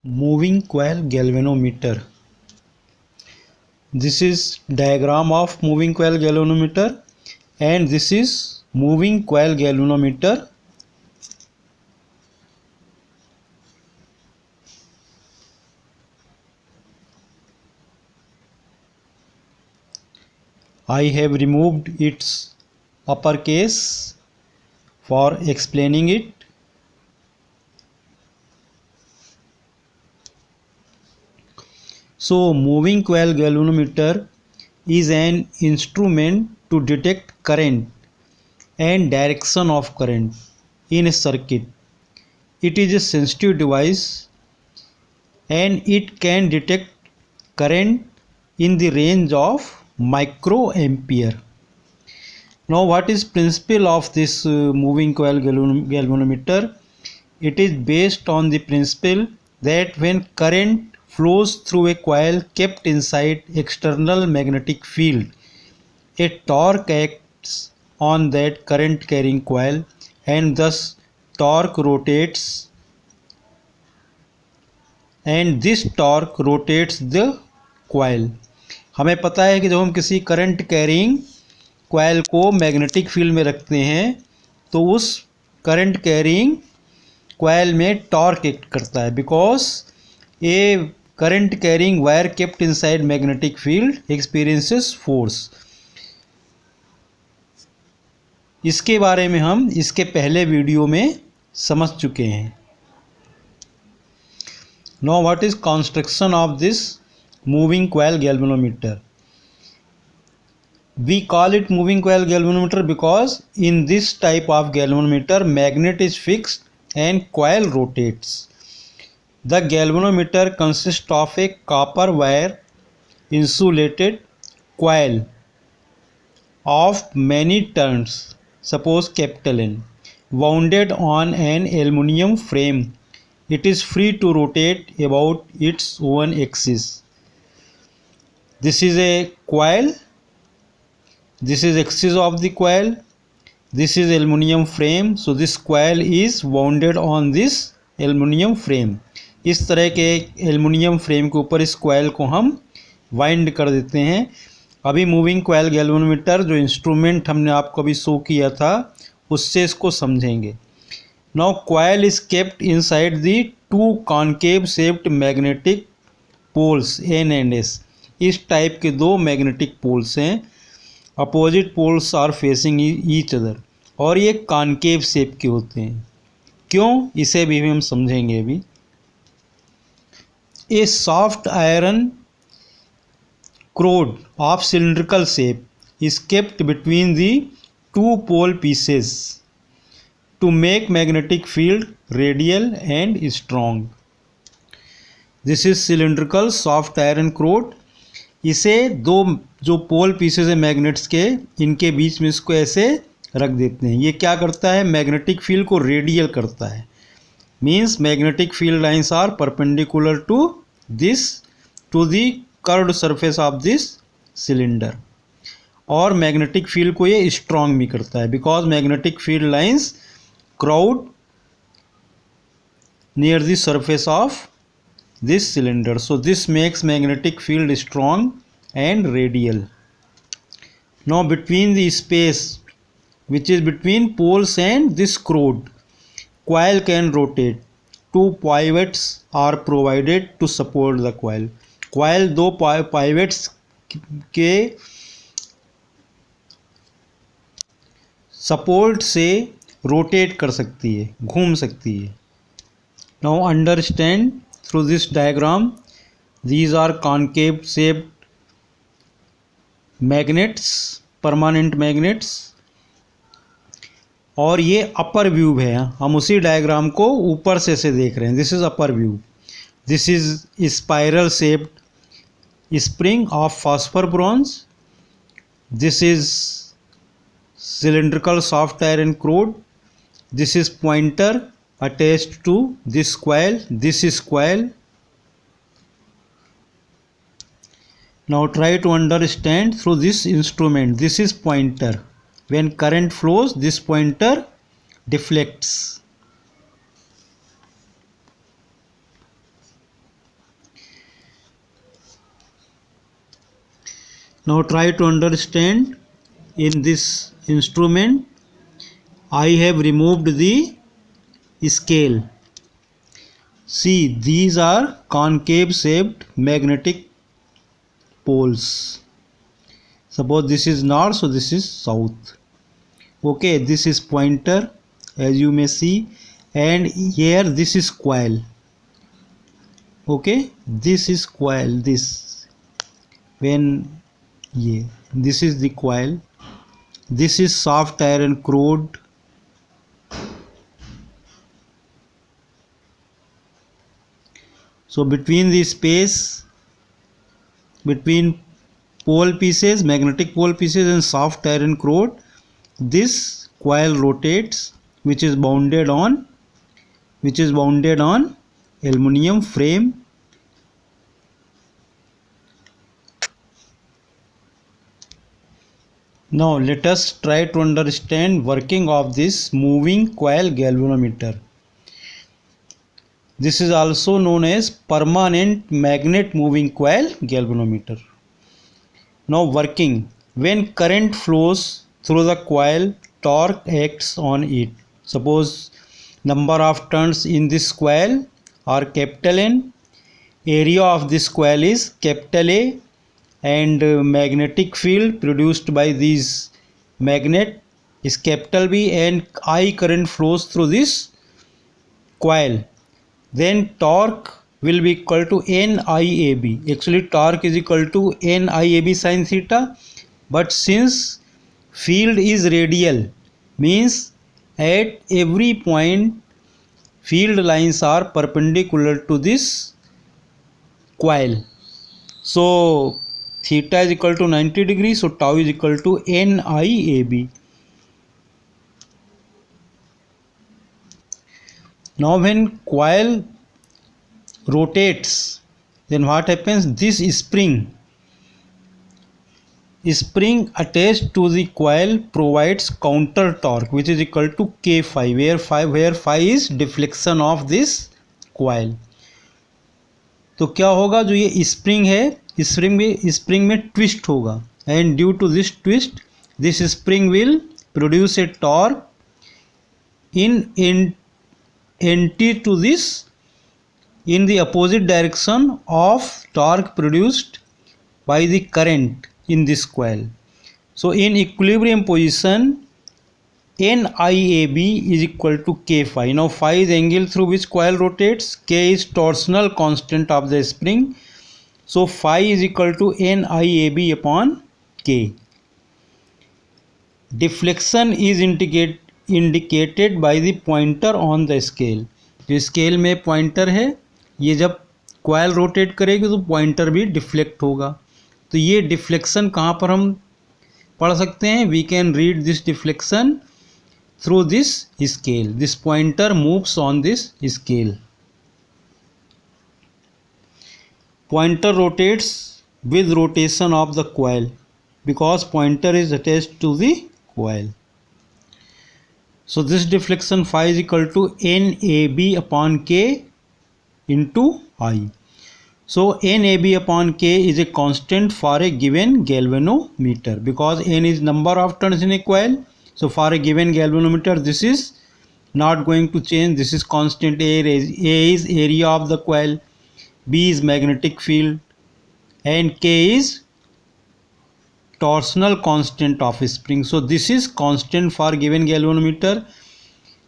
Moving coil galvanometer. This is diagram of moving coil galvanometer, and this is moving coil galvanometer. I have removed its upper case for explaining it. So, moving coil galvanometer is an instrument to detect current and direction of current in a circuit. It is a sensitive device and it can detect current in the range of microampere. Now, what is principle of this moving coil galvanometer? It is based on the principle that when current flows through a coil kept inside external magnetic field, a torque acts on that current carrying coil and thus torque rotates, and this torque rotates the coil. हमें पता है कि जब हम किसी current carrying coil को magnetic field में रखते हैं तो उस करंट कैरिंग कॉइल में टॉर्क एक्ट करता है, because A current carrying wire kept inside magnetic field experiences force. इसके बारे में हम इसके पहले वीडियो में समझ चुके हैं. Now what is construction of this moving coil galvanometer? We call it moving coil galvanometer because in this type of galvanometer magnet is fixed and coil rotates. The galvanometer consists of a copper wire insulated coil of many turns, suppose capital N, wounded on an aluminum frame. It is free to rotate about its own axis. This is a coil, this is axis of the coil, this is aluminum frame, so this coil is wounded on this aluminum frame. इस तरह के aluminium frame के ऊपर इस coil को हम wind कर देते हैं. अभी मूविंग coil galvanometer जो इंस्ट्रूमेंट हमने आपको अभी शो किया था उससे इसको समझेंगे. Now coil is kept inside the two concave shaped magnetic poles N and S. इस टाइप के दो मैग्नेटिक पोल्स हैं, opposite poles are facing each other, और ये कॉनकेव शेप के होते हैं. क्यों, इसे भी हम समझेंगे अभी. A soft iron core of cylindrical shape is kept between the two pole pieces to make magnetic field radial and strong. This is cylindrical soft iron core. इसे दो जो पोल पीसेस है मैग्नेट्स के, इनके बीच में इसको ऐसे रख देते हैं. ये क्या करता है, मैग्नेटिक फील्ड को रेडियल करता है. Means magnetic field lines are perpendicular to this, to the curved surface of this cylinder. और मैग्नेटिक फील्ड को ये स्ट्रॉन्ग भी करता है, because magnetic field lines crowd near the surface of this cylinder, so this makes magnetic field strong and radial. Now between the space which is between poles and this crowd, coil can rotate. Two pivots are provided to support the coil. Coil दो pivots के support से rotate कर सकती है, घूम सकती है. Now understand through this diagram, these are concave shaped magnets, permanent magnets, और ये अपर व्यू है. हम उसी डायग्राम को ऊपर से देख रहे हैं. This is upper view. This is spiral shaped spring of phosphor bronze. This is cylindrical soft iron crude. This is pointer attached to this coil. This is coil. Now try to understand through this instrument. This is pointer. When current flows, this pointer deflects. Now try to understand. In this instrument I have removed the scale. See, these are concave shaped magnetic poles. Suppose this is north, so this is south. Okay, this is pointer, as you may see, and here this is coil. Okay, this is coil. This, when, yeah, this is the coil. This is soft iron crude. So between the space between pole pieces, magnetic pole pieces and soft iron core, this coil rotates, which is bounded on aluminum frame. Now let us try to understand working of this moving coil galvanometer. This is also known as permanent magnet moving coil galvanometer. Now working. When current flows through the coil, torque acts on it. Suppose number of turns in this coil are capital N, area of this coil is capital A, and magnetic field produced by these magnet is capital B, and I current flows through this coil. Then torque will be equal to NIAB. Actually torque is equal to NIAB sin theta, but since field is radial, means at every point field lines are perpendicular to this coil. So theta is equal to 90 degrees, so tau is equal to NIAB. Now when coil rotates, then what happens? This spring attached to the coil provides counter torque, which is equal to K phi, where phi is deflection of this coil. तो क्या होगा, जो ये spring है, spring में twist होगा, and due to this twist this spring will produce a torque in anti to this, in the opposite direction of torque produced by the current in this coil. So in equilibrium position, NIAB is equal to K phi. Now phi is angle through which coil rotates, K is torsional constant of the spring, so phi is equal to NIAB upon K. Deflection is indicated by the pointer on the scale. जो scale में pointer है, ये जब coil rotate करेगी तो pointer भी deflect होगा. तो ये डिफ्लेक्शन कहाँ पर हम पढ़ सकते हैं? We can read this deflection through this scale. This pointer moves on this scale. Pointer rotates with rotation of the coil because pointer is attached to the coil. So this deflection phi is equal to NAB upon K into I. So NAB upon K is a constant for a given galvanometer because N is number of turns in a coil. So for a given galvanometer this is not going to change. This is constant. A is area of the coil, B is magnetic field, and K is torsional constant of spring. So this is constant for given galvanometer.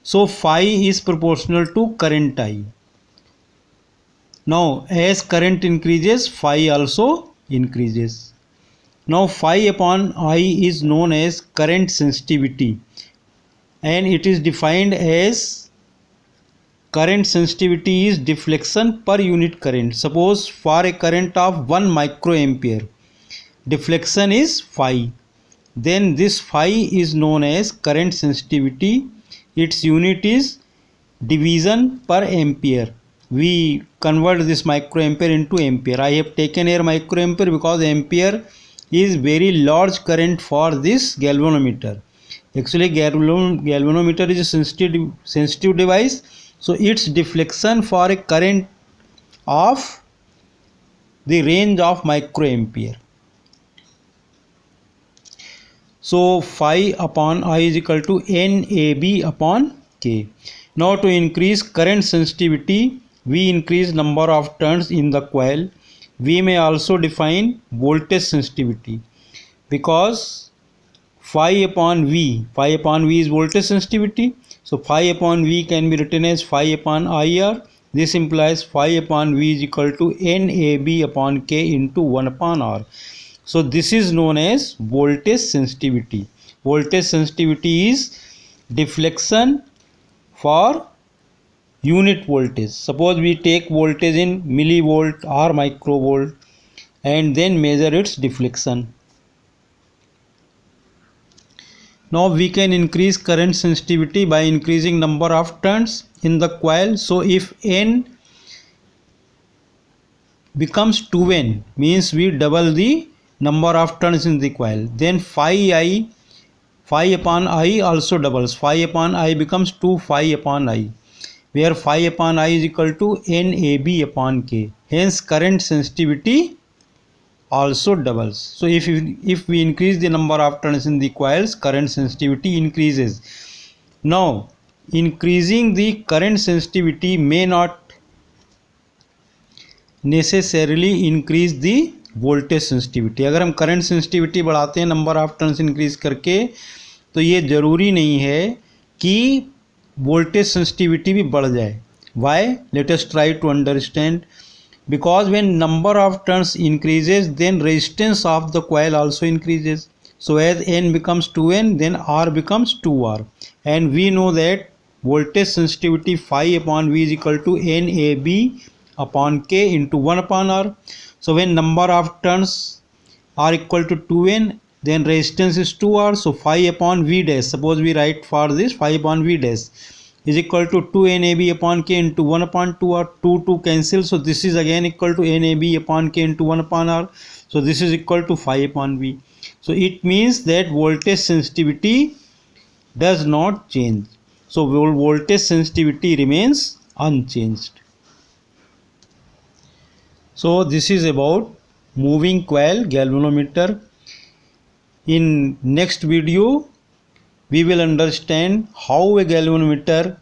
So phi is proportional to current I. Now as current increases, phi also increases. Now phi upon I is known as current sensitivity, and it is defined as current sensitivity is deflection per unit current. Suppose for a current of 1 microampere, deflection is phi, then this phi is known as current sensitivity. Its unit is division per ampere. We convert this microampere into ampere. I have taken here microampere because ampere is very large current for this galvanometer. Actually galvanometer is a sensitive device, so its deflection for a current of the range of microampere. So phi upon I is equal to NAB upon K. Now to increase current sensitivity, we increase number of turns in the coil. We may also define voltage sensitivity, because phi upon V is voltage sensitivity. So phi upon V can be written as phi upon IR. This implies phi upon V is equal to NAB upon K into 1 upon R. So this is known as voltage sensitivity. Voltage sensitivity is deflection for unit voltage. Suppose we take voltage in millivolt or microvolt and then measure its deflection. Now we can increase current sensitivity by increasing number of turns in the coil. So if N becomes 2N, means we double the number of turns in the coil, then phi upon I also doubles. Phi upon I becomes 2 phi upon I, where phi upon I is equal to NAB upon K. Hence current sensitivity also doubles. So if we increase the number of turns in the coils, current sensitivity increases. Now increasing the current sensitivity may not necessarily increase the voltage sensitivity. अगर हम current sensitivity बढ़ाते हैं number of turns increase करके, तो ये ज़रूरी नहीं है कि voltage sensitivity भी बढ़ जाए. Why? Let us try to understand. Because when number of turns increases, then resistance of the coil also increases. So as N becomes 2N, then R becomes 2R, and we know that voltage sensitivity phi upon V is equal to NAB upon K into 1 upon R. So when number of turns are equal to 2N, then resistance is 2R. So phi upon V dash, suppose we write for this, phi upon V dash is equal to 2 NAB upon K into 1 upon 2R. 2 cancel, so this is again equal to NAB upon K into 1 upon R. So this is equal to phi upon V. So it means that voltage sensitivity does not change. So voltage sensitivity remains unchanged. So this is about moving coil galvanometer. In next video we will understand how a galvanometer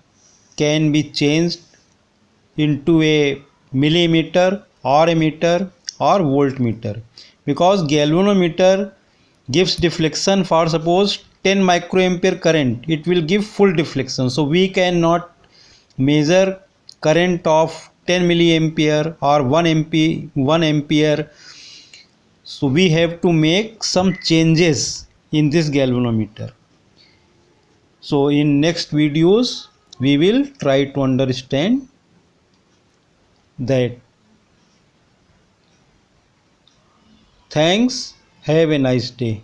can be changed into a millimeter or a meter or voltmeter, because galvanometer gives deflection for suppose 10 microampere current, it will give full deflection. So we cannot measure current of 10 milliampere or 1 ampere. So we have to make some changes in this galvanometer. So in next videos we will try to understand that. Thanks. Have a nice day.